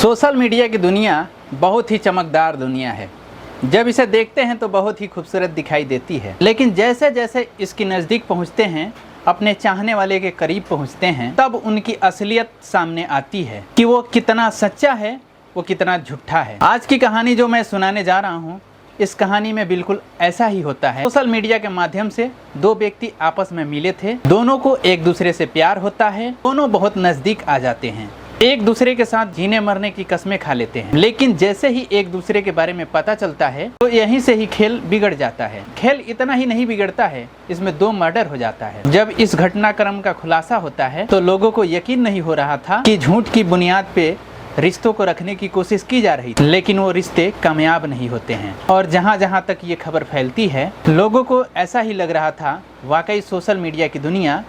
Social media की दुनिया बहुत ही चमकदार दुनिया है। जब इसे देखते हैं तो बहुत ही खूबसूरत दिखाई देती है, लेकिन जैसे जैसे इसके नज़दीक पहुंचते हैं, अपने चाहने वाले के करीब पहुंचते हैं, तब उनकी असलियत सामने आती है कि वो कितना सच्चा है, वो कितना झूठा है। आज की कहानी जो मैं सुनाने जा रहा हूँ, इस कहानी में बिल्कुल ऐसा ही होता है। सोशल मीडिया के माध्यम से दो व्यक्ति आपस में मिले थे, दोनों को एक दूसरे से प्यार होता है, दोनों बहुत नज़दीक आ जाते हैं, एक दूसरे के साथ जीने मरने की कस्में खा लेते हैं। लेकिन जैसे ही एक दूसरे के बारे में पता चलता है तो यहीं से ही खेल बिगड़ जाता है। खेल इतना ही नहीं बिगड़ता है, इसमें 2 मर्डर हो जाता है। जब इस घटनाक्रम का खुलासा होता है तो लोगों को यकीन नहीं हो रहा था कि झूठ की बुनियाद पे रिश्तों को रखने की कोशिश की जा रही थी, लेकिन वो रिश्ते कामयाब नहीं होते हैं। और जहाँ जहाँ तक ये खबर फैलती है, लोगों को ऐसा ही लग रहा था वाकई सोशल मीडिया की दुनिया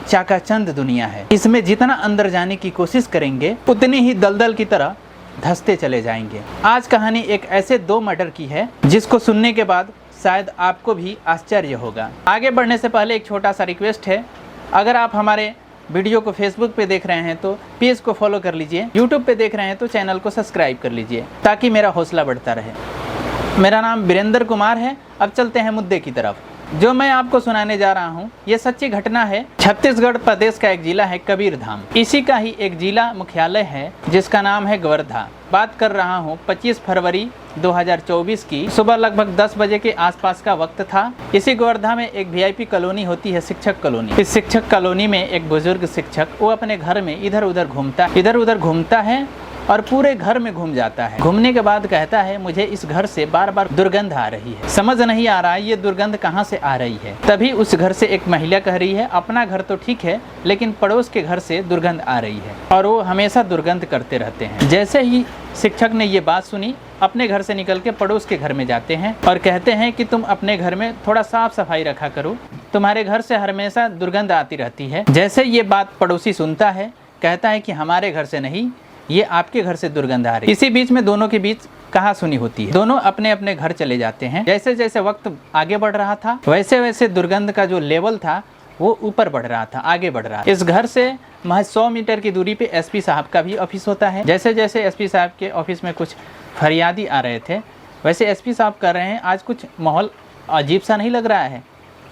चाकाचंद दुनिया है। इसमें जितना अंदर जाने की कोशिश करेंगे उतनी ही दलदल की तरह धंसते चले जाएंगे। आज कहानी एक ऐसे 2 मर्डर की है जिसको सुनने के बाद शायद आपको भी आश्चर्य होगा। आगे बढ़ने से पहले एक छोटा सा रिक्वेस्ट है, अगर आप हमारे वीडियो को फेसबुक पे देख रहे हैं तो पेज को फॉलो कर लीजिए, यूट्यूब पे देख रहे हैं तो चैनल को सब्सक्राइब कर लीजिए ताकि मेरा हौसला बढ़ता रहे। मेरा नाम वीरेंद्र कुमार है। अब चलते हैं मुद्दे की तरफ। जो मैं आपको सुनाने जा रहा हूँ ये सच्ची घटना है। छत्तीसगढ़ प्रदेश का एक जिला है कबीरधाम। इसी का ही एक जिला मुख्यालय है जिसका नाम है गोवर्धा। बात कर रहा हूँ 25 फरवरी 2024 की। सुबह लगभग 10 बजे के आसपास का वक्त था। इसी गोवर्धा में एक वीआईपी कॉलोनी होती है, शिक्षक कॉलोनी। इस शिक्षक कॉलोनी में एक बुजुर्ग शिक्षक वो अपने घर में इधर उधर घूमता है और पूरे घर में घूम जाता है। घूमने के बाद कहता है, मुझे इस घर से बार बार दुर्गंध आ रही है, समझ नहीं आ रहा है ये दुर्गंध कहाँ से आ रही है। तभी उस घर से एक महिला कह रही है, अपना घर तो ठीक है लेकिन पड़ोस के घर से दुर्गंध आ रही है और वो हमेशा दुर्गंध करते रहते हैं। जैसे ही शिक्षक ने ये बात सुनी, अपने घर से निकल के पड़ोस के घर में जाते हैं और कहते हैं कि तुम अपने घर में थोड़ा साफ सफाई रखा करो, तुम्हारे घर से हमेशा दुर्गंध आती रहती है। जैसे ये बात पड़ोसी सुनता है, कहता है कि हमारे घर से नहीं, ये आपके घर से दुर्गंध आ रही है। इसी बीच में दोनों के बीच कहा सुनी होती है। दोनों अपने अपने घर चले जाते हैं। जैसे जैसे वक्त आगे बढ़ रहा था वैसे वैसे दुर्गंध का जो लेवल था वो ऊपर बढ़ रहा था, आगे बढ़ रहा था। इस घर से महज 100 मीटर की दूरी पे एसपी साहब का भी ऑफिस होता है। जैसे जैसे एसपी साहब के ऑफिस में कुछ फरियादी आ रहे थे, वैसे एसपी साहब कर रहे हैं, आज कुछ माहौल अजीब सा नहीं लग रहा है,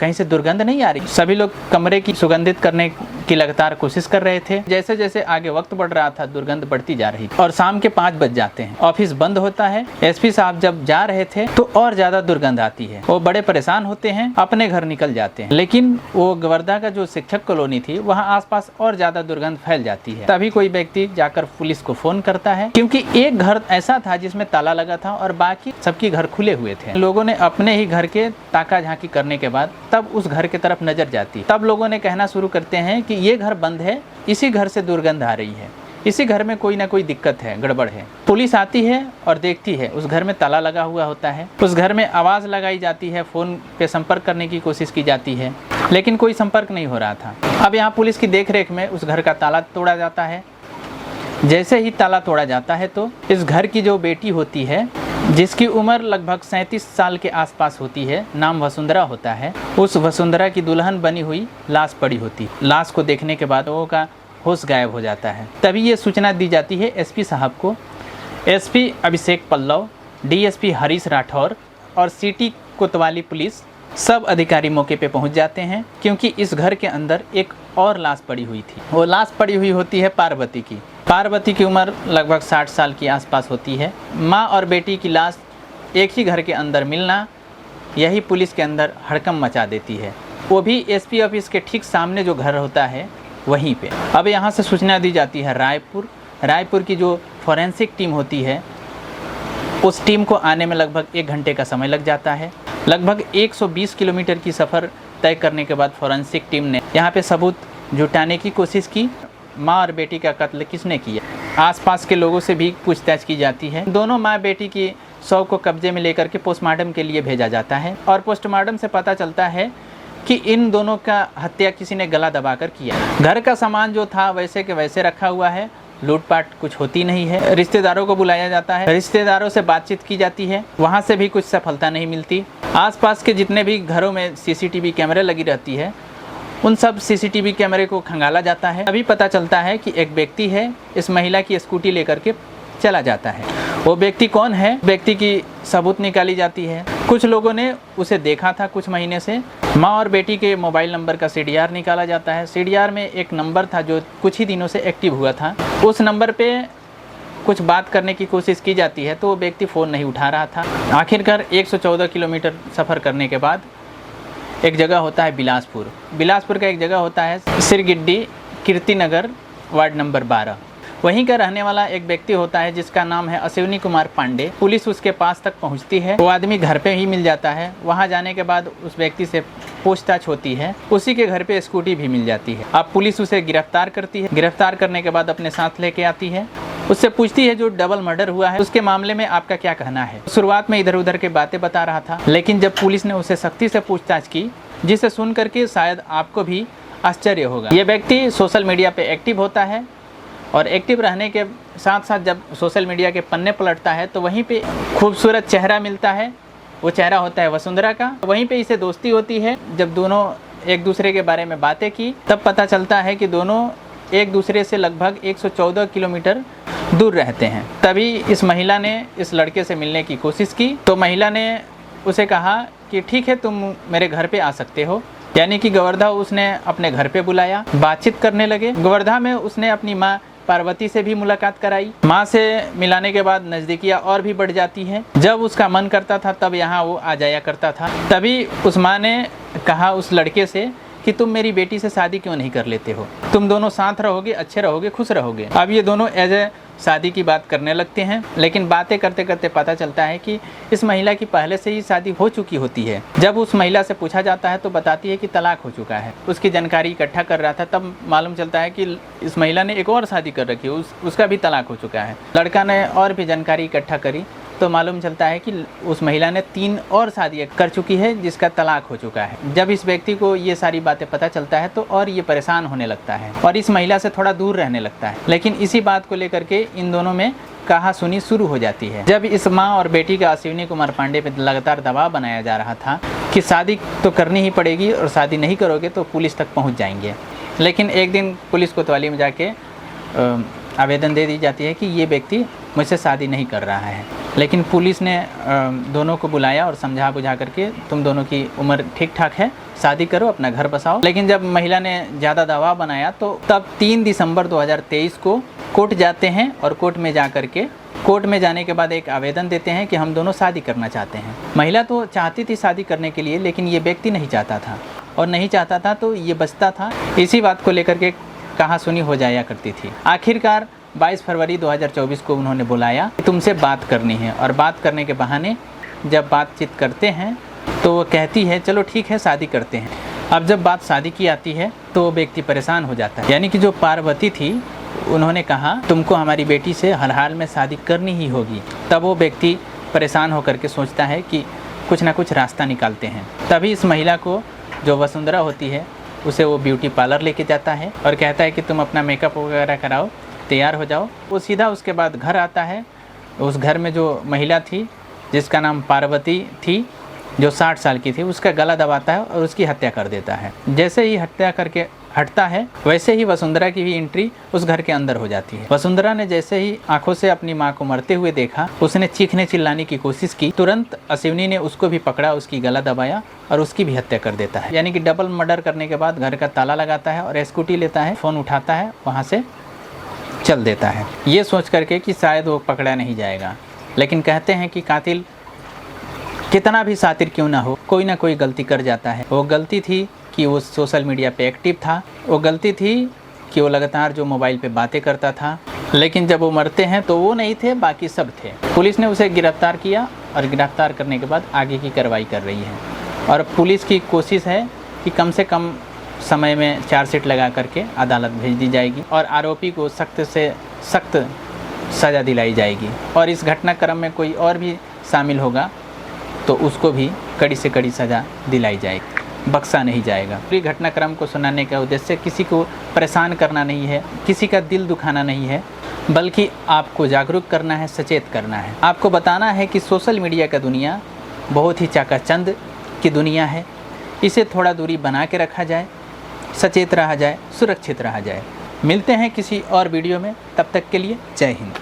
कहीं से दुर्गंध नहीं आ रही। सभी लोग कमरे की सुगंधित करने की लगातार कोशिश कर रहे थे। जैसे जैसे आगे वक्त बढ़ रहा था दुर्गंध बढ़ती जा रही थी और शाम के 5 बज जाते हैं, ऑफिस बंद होता है। एसपी साहब जब जा रहे थे तो और ज्यादा दुर्गंध आती है। वो बड़े परेशान होते हैं, अपने घर निकल जाते हैं। लेकिन वो गोवर्धा का जो शिक्षक कॉलोनी थी वहाँ आसपास और ज्यादा दुर्गंध फैल जाती है। तभी कोई व्यक्ति जाकर पुलिस को फोन करता है, क्योंकि एक घर ऐसा था जिसमें ताला लगा था और बाकी सबके घर खुले हुए थे। लोगों ने अपने ही घर के ताका झांकी करने के बाद तब उस घर की तरफ नजर जाती। तब लोगों ने कहना शुरू करते हैं कि ये घर बंद है, इसी घर से दुर्गंध आ रही है, इसी घर में कोई ना कोई दिक्कत है, गड़बड़ है। पुलिस आती है और देखती है उस घर में ताला लगा हुआ होता है। उस घर में आवाज़ लगाई जाती है, फ़ोन पे संपर्क करने की कोशिश की जाती है, लेकिन कोई संपर्क नहीं हो रहा था। अब यहाँ पुलिस की देखरेख में उस घर का ताला तोड़ा जाता है। जैसे ही ताला तोड़ा जाता है तो इस घर की जो बेटी होती है, जिसकी उम्र लगभग 37 साल के आसपास होती है, नाम वसुंधरा होता है, उस वसुंधरा की दुल्हन बनी हुई लाश पड़ी होती। लाश को देखने के बाद लोगों का होश गायब हो जाता है। तभी ये सूचना दी जाती है एसपी साहब को। एसपी अभिषेक पल्लव, डीएसपी हरीश राठौर और सिटी कोतवाली पुलिस सब अधिकारी मौके पे पहुंच जाते हैं, क्योंकि इस घर के अंदर एक और लाश पड़ी हुई थी। वो लाश पड़ी हुई होती है पार्वती की। पार्वती की उम्र लगभग 60 साल के आसपास होती है। माँ और बेटी की लाश एक ही घर के अंदर मिलना, यही पुलिस के अंदर हड़कंप मचा देती है। वो भी एसपी ऑफिस के ठीक सामने जो घर होता है वहीं पे। अब यहाँ से सूचना दी जाती है रायपुर की जो फॉरेंसिक टीम होती है, उस टीम को आने में लगभग 1 घंटे का समय लग जाता है। लगभग 120 किलोमीटर की सफ़र तय करने के बाद फॉरेंसिक टीम ने यहाँ पे सबूत जुटाने की कोशिश की। माँ और बेटी का कत्ल किसने किया, आसपास के लोगों से भी पूछताछ की जाती है। दोनों माँ बेटी की शव को कब्जे में लेकर के पोस्टमार्टम के लिए भेजा जाता है और पोस्टमार्टम से पता चलता है कि इन दोनों का हत्या किसी ने गला दबाकर किया। घर का सामान जो था वैसे के वैसे रखा हुआ है, लूटपाट कुछ होती नहीं है। रिश्तेदारों को बुलाया जाता है, रिश्तेदारों से बातचीत की जाती है, वहाँ से भी कुछ सफलता नहीं मिलती। आसपास के जितने भी घरों में सीसीटीवी कैमरे लगी रहती है, उन सब सीसीटीवी कैमरे को खंगाला जाता है। अभी पता चलता है कि एक व्यक्ति है, इस महिला की स्कूटी लेकर के चला जाता है। वो व्यक्ति कौन है, व्यक्ति की सबूत निकाली जाती है। कुछ लोगों ने उसे देखा था कुछ महीने से। माँ और बेटी के मोबाइल नंबर का CDR निकाला जाता है। CDR में एक नंबर था जो कुछ ही दिनों से एक्टिव हुआ था। उस नंबर पे कुछ बात करने की कोशिश की जाती है तो वो व्यक्ति फ़ोन नहीं उठा रहा था। आखिरकार 114 किलोमीटर सफ़र करने के बाद एक जगह होता है बिलासपुर का एक जगह होता है सिरगिड्डी कीर्तिनगर वार्ड नंबर 12। वहीं का रहने वाला एक व्यक्ति होता है जिसका नाम है अश्विनी कुमार पांडे। पुलिस उसके पास तक पहुंचती है। वो आदमी घर पे ही मिल जाता है। वहां जाने के बाद उस व्यक्ति से पूछताछ होती है। उसी के घर पे स्कूटी भी मिल जाती है। अब पुलिस उसे गिरफ्तार करती है। गिरफ्तार करने के बाद अपने साथ लेके आती है। उससे पूछती है जो डबल मर्डर हुआ है उसके मामले में आपका क्या कहना है। शुरुआत में इधर उधर के बातें बता रहा था, लेकिन जब पुलिस ने उसे सख्ती से पूछताछ की, जिसे सुन करके शायद आपको भी आश्चर्य होगा। ये व्यक्ति सोशल मीडिया पे एक्टिव होता है और एक्टिव रहने के साथ साथ जब सोशल मीडिया के पन्ने पलटता है तो वहीं पे खूबसूरत चेहरा मिलता है। वो चेहरा होता है वसुंधरा का। वहीं पे इसे दोस्ती होती है। जब दोनों एक दूसरे के बारे में बातें की तब पता चलता है कि दोनों एक दूसरे से लगभग 114 किलोमीटर दूर रहते हैं। तभी इस महिला ने इस लड़के से मिलने की कोशिश की तो महिला ने उसे कहा कि ठीक है, तुम मेरे घर पे आ सकते हो। यानी कि गोवर्धा उसने अपने घर पे बुलाया, बातचीत करने लगे। गोवर्धा में उसने अपनी माँ पार्वती से भी मुलाकात कराई। माँ से मिलाने के बाद नज़दीकियाँ और भी बढ़ जाती हैं। जब उसका मन करता था तब यहाँ वो आ जाया करता था। तभी उस माँ ने कहा उस लड़के से कि तुम मेरी बेटी से शादी क्यों नहीं कर लेते हो, तुम दोनों साथ रहोगे, अच्छे रहोगे, खुश रहोगे। अब ये दोनों एज ए शादी की बात करने लगते हैं, लेकिन बातें करते करते पता चलता है कि इस महिला की पहले से ही शादी हो चुकी होती है। जब उस महिला से पूछा जाता है तो बताती है कि तलाक हो चुका है। उसकी जानकारी इकट्ठा कर रहा था तब मालूम चलता है कि इस महिला ने एक और शादी कर रखी है, उसका भी तलाक हो चुका है। लड़का ने और भी जानकारी इकट्ठा करी तो मालूम चलता है कि उस महिला ने 3 और शादियाँ कर चुकी है जिसका तलाक हो चुका है। जब इस व्यक्ति को ये सारी बातें पता चलता है तो और ये परेशान होने लगता है और इस महिला से थोड़ा दूर रहने लगता है। लेकिन इसी बात को लेकर के इन दोनों में कहासुनी शुरू हो जाती है। जब इस माँ और बेटी का अश्विनी कुमार पांडे पे लगातार दबाव बनाया जा रहा था कि शादी तो करनी ही पड़ेगी और शादी नहीं करोगे तो पुलिस तक पहुँच जाएंगे। लेकिन एक दिन पुलिस कोतवाली में जाके आवेदन दे दी जाती है कि ये व्यक्ति मुझसे शादी नहीं कर रहा है। लेकिन पुलिस ने दोनों को बुलाया और समझा बुझा करके तुम दोनों की उम्र ठीक ठाक है, शादी करो, अपना घर बसाओ। लेकिन जब महिला ने ज़्यादा दबाव बनाया तो तब 3 दिसंबर 2023 को कोर्ट जाते हैं और कोर्ट में जाने के बाद एक आवेदन देते हैं कि हम दोनों शादी करना चाहते हैं। महिला तो चाहती थी शादी करने के लिए, लेकिन ये व्यक्ति नहीं चाहता था और नहीं चाहता था तो ये बचता था। इसी बात को लेकर के कहासुनी हो जाया करती थी। आखिरकार 22 फरवरी 2024 को उन्होंने बुलाया कि तुमसे बात करनी है और बात करने के बहाने जब बातचीत करते हैं तो वो कहती है चलो ठीक है शादी करते हैं। अब जब बात शादी की आती है तो वो व्यक्ति परेशान हो जाता है। यानी कि जो पार्वती थी उन्होंने कहा तुमको हमारी बेटी से हर हाल में शादी करनी ही होगी। तब वो व्यक्ति परेशान होकर के सोचता है कि कुछ ना कुछ रास्ता निकालते हैं। तभी इस महिला को जो वसुंधरा होती है उसे वो ब्यूटी पार्लर लेके जाता है और कहता है कि तुम अपना मेकअप वगैरह कराओ, तैयार हो जाओ। वो सीधा उसके बाद घर आता है। उस घर में जो महिला थी जिसका नाम पार्वती थी, जो 60 साल की थी, उसका गला दबाता है और उसकी हत्या कर देता है। जैसे ही हत्या करके हटता है वैसे ही वसुंधरा की भी एंट्री उस घर के अंदर हो जाती है। वसुंधरा ने जैसे ही आंखों से अपनी मां को मरते हुए देखा, उसने चीखने चिल्लाने की कोशिश की। तुरंत अश्विनी ने उसको भी पकड़ा, उसकी गला दबाया और उसकी भी हत्या कर देता है। यानी कि डबल मर्डर करने के बाद घर का ताला लगाता है और स्कूटी लेता है, फ़ोन उठाता है, वहाँ से चल देता है, ये सोच करके कि शायद वो पकड़ा नहीं जाएगा। लेकिन कहते हैं कि कातिल कितना भी शातिर क्यों ना हो, कोई ना कोई गलती कर जाता है। वो गलती थी कि वो सोशल मीडिया पे एक्टिव था, वो गलती थी कि वो लगातार जो मोबाइल पे बातें करता था। लेकिन जब वो मरते हैं तो वो नहीं थे, बाकी सब थे। पुलिस ने उसे गिरफ्तार किया और गिरफ्तार करने के बाद आगे की कार्रवाई कर रही है और पुलिस की कोशिश है कि कम से कम समय में चार्जशीट लगा करके अदालत भेज दी जाएगी और आरोपी को सख्त से सख्त सज़ा दिलाई जाएगी। और इस घटनाक्रम में कोई और भी शामिल होगा तो उसको भी कड़ी से कड़ी सज़ा दिलाई जाएगी, बख्शा नहीं जाएगा। पूरी घटनाक्रम को सुनाने का उद्देश्य किसी को परेशान करना नहीं है, किसी का दिल दुखाना नहीं है, बल्कि आपको जागरूक करना है, सचेत करना है। आपको बताना है कि सोशल मीडिया का दुनिया बहुत ही चाकाचंद की दुनिया है। इसे थोड़ा दूरी बना के रखा जाए, सचेत रहा जाए, सुरक्षित रहा जाए। मिलते हैं किसी और वीडियो में, तब तक के लिए जय हिंद।